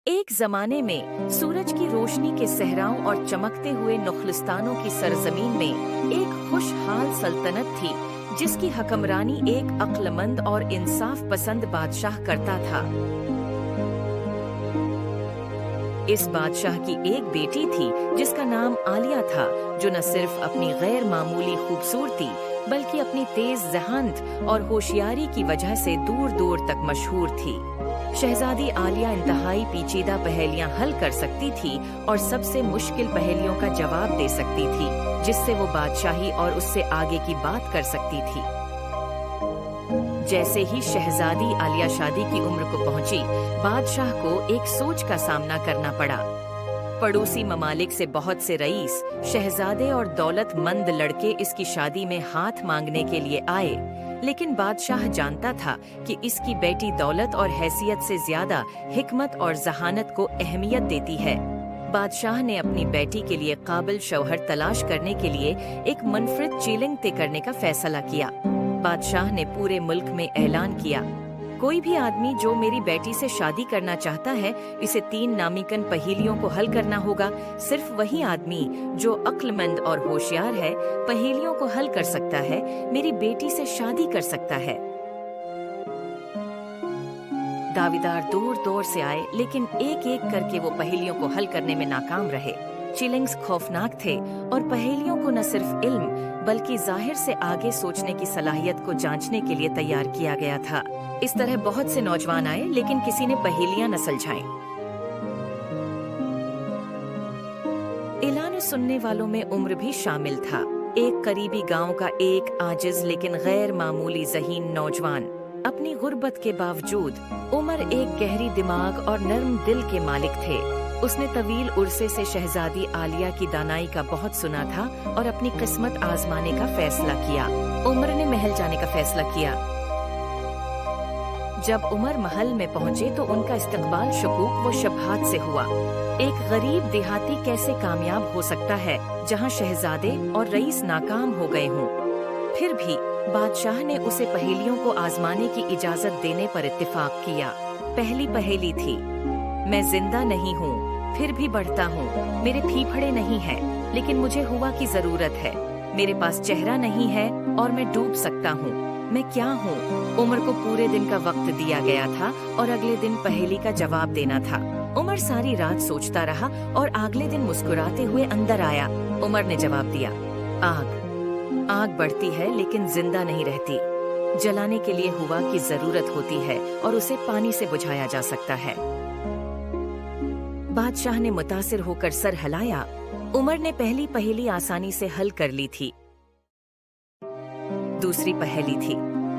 ایک زمانے میں سورج کی روشنی کے صحراؤں اور چمکتے ہوئے نخلستانوں کی سرزمین میں ایک خوشحال سلطنت تھی جس کی حکمرانی ایک عقلمند اور انصاف پسند بادشاہ کرتا تھا۔ اس بادشاہ کی ایک بیٹی تھی جس کا نام عالیہ تھا، جو نہ صرف اپنی غیر معمولی خوبصورتی بلکہ اپنی تیز ذہانت اور ہوشیاری کی وجہ سے دور دور تک مشہور تھی۔ شہزادی عالیہ انتہائی پیچیدہ پہیلیاں حل کر سکتی تھی اور سب سے مشکل پہیلیوں کا جواب دے سکتی تھی، جس سے وہ بادشاہی اور اس سے آگے کی بات کر سکتی تھی۔ جیسے ہی شہزادی عالیہ شادی کی عمر کو پہنچی، بادشاہ کو ایک سوچ کا سامنا کرنا پڑا۔ پڑوسی ممالک سے بہت سے رئیس، شہزادے اور دولت مند لڑکے اس کی شادی میں ہاتھ مانگنے کے لیے آئے، لیکن بادشاہ جانتا تھا کہ اس کی بیٹی دولت اور حیثیت سے زیادہ حکمت اور ذہانت کو اہمیت دیتی ہے۔ بادشاہ نے اپنی بیٹی کے لیے قابل شوہر تلاش کرنے کے لیے ایک منفرد چیلنج طے کرنے کا فیصلہ کیا۔ بادشاہ نے پورے ملک میں اعلان کیا، کوئی بھی آدمی جو میری بیٹی سے شادی کرنا چاہتا ہے، اسے 3 ناممکن پہیلیوں کو حل کرنا ہوگا۔ صرف وہی آدمی جو عقل مند اور ہوشیار ہے، پہیلیوں کو حل کر سکتا ہے، میری بیٹی سے شادی کر سکتا ہے۔ دعویدار دور دور سے آئے، لیکن ایک ایک کر کے وہ پہیلیوں کو حل کرنے میں ناکام رہے۔ چیلنجز خوفناک تھے اور پہیلیوں کو نہ صرف علم بلکہ ظاہر سے آگے سوچنے کی صلاحیت کو جانچنے کے لیے تیار کیا گیا تھا۔ اس طرح بہت سے نوجوان آئے، لیکن کسی نے پہیلیاں نہ سلجھائیں۔ اعلان سننے والوں میں عمر بھی شامل تھا۔ ایک قریبی گاؤں کا ایک عاجز لیکن غیر معمولی ذہین نوجوان۔ اپنی غربت کے باوجود عمر ایک گہری دماغ اور نرم دل کے مالک تھے۔ اس نے طویل عرصے سے شہزادی عالیہ کی دانائی کا بہت سنا تھا اور اپنی قسمت آزمانے کا فیصلہ کیا۔ عمر نے محل جانے کا فیصلہ کیا۔ جب عمر محل میں پہنچے تو ان کا استقبال شکوک و شبہات سے ہوا۔ ایک غریب دیہاتی کیسے کامیاب ہو سکتا ہے جہاں شہزادے اور رئیس ناکام ہو گئے ہوں؟ پھر بھی بادشاہ نے اسے پہیلیوں کو آزمانے کی اجازت دینے پر اتفاق کیا۔ پہلی پہیلی تھی، میں زندہ نہیں ہوں پھر بھی بڑھتا ہوں، میرے پھیپھڑے نہیں ہیں لیکن مجھے ہوا کی ضرورت ہے، میرے پاس چہرہ نہیں ہے اور میں ڈوب سکتا ہوں، میں کیا ہوں؟ عمر کو پورے دن کا وقت دیا گیا تھا اور اگلے دن پہیلی کا جواب دینا تھا۔ عمر ساری رات سوچتا رہا اور اگلے دن مسکراتے ہوئے اندر آیا۔ عمر نے جواب دیا، آگ بڑھتی ہے لیکن زندہ نہیں رہتی، جلانے کے لیے ہوا کی ضرورت ہوتی ہے اور اسے پانی سے بجھایا جا سکتا ہے۔ بادشاہ نے متاثر ہو کر سر ہلایا۔ عمر نے پہلی پہیلی آسانی سے حل کر لی تھی۔ دوسری پہیلی تھی،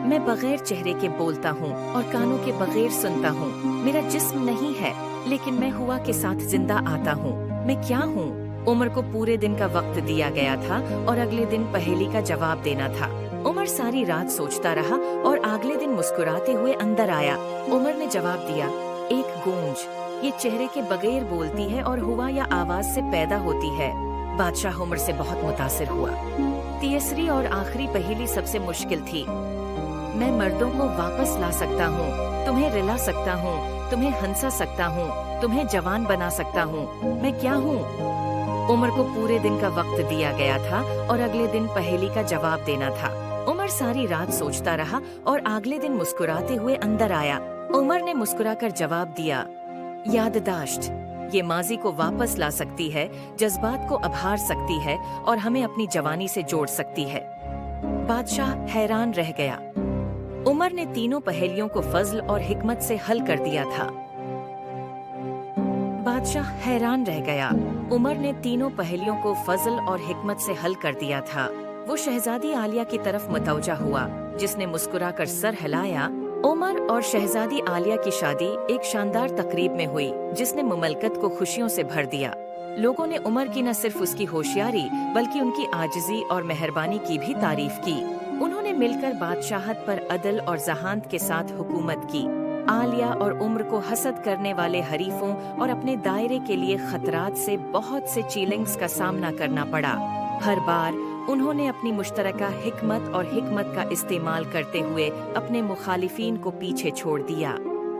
میں بغیر چہرے کے بولتا ہوں اور کانوں کے بغیر سنتا ہوں، میرا جسم نہیں ہے لیکن میں ہوا کے ساتھ زندہ آتا ہوں، میں کیا ہوں؟ عمر کو پورے دن کا وقت دیا گیا تھا اور اگلے دن پہیلی کا جواب دینا تھا۔ عمر ساری رات سوچتا رہا اور اگلے دن مسکراتے ہوئے اندر آیا۔ عمر نے جواب دیا، ایک گونج، یہ چہرے کے بغیر بولتی ہے اور ہوا یا آواز سے پیدا ہوتی ہے۔ بادشاہ عمر سے بہت متاثر ہوا۔ تیسری اور آخری پہیلی سب سے مشکل تھی، میں مردوں کو واپس لا سکتا ہوں، تمہیں رلا سکتا ہوں، تمہیں ہنسا سکتا ہوں، تمہیں جوان بنا سکتا ہوں، میں کیا ہوں؟ عمر کو پورے دن کا وقت دیا گیا تھا اور اگلے دن پہیلی کا جواب دینا تھا۔ عمر ساری رات سوچتا رہا اور اگلے دن مسکراتے ہوئے اندر آیا۔ عمر نے مسکرا کر جواب دیا، یادداشت، یہ ماضی کو واپس لا سکتی ہے، جذبات کو ابھار سکتی ہے اور ہمیں اپنی جوانی سے جوڑ سکتی ہے۔ بادشاہ حیران رہ گیا۔ عمر نے تینوں پہیلیوں کو فضل اور حکمت سے حل کر دیا تھا۔ بادشاہ حیران رہ گیا۔ عمر نے تینوں پہیلیوں کو فضل اور حکمت سے حل کر دیا تھا۔ وہ شہزادی عالیہ کی طرف متوجہ ہوا، جس نے مسکرا کر سر ہلایا۔ عمر اور شہزادی عالیہ کی شادی ایک شاندار تقریب میں ہوئی، جس نے مملکت کو خوشیوں سے بھر دیا۔ لوگوں نے عمر کی نہ صرف اس کی ہوشیاری بلکہ ان کی عاجزی اور مہربانی کی بھی تعریف کی۔ انہوں نے مل کر بادشاہت پر عدل اور ذہانت کے ساتھ حکومت کی۔ عالیہ اور عمر کو حسد کرنے والے حریفوں اور اپنے دائرے کے لیے خطرات سے بہت سے چیلنجز کا سامنا کرنا پڑا۔ ہر بار انہوں نے اپنی مشترکہ حکمت کا استعمال کرتے ہوئے اپنے مخالفین کو پیچھے چھوڑ دیا۔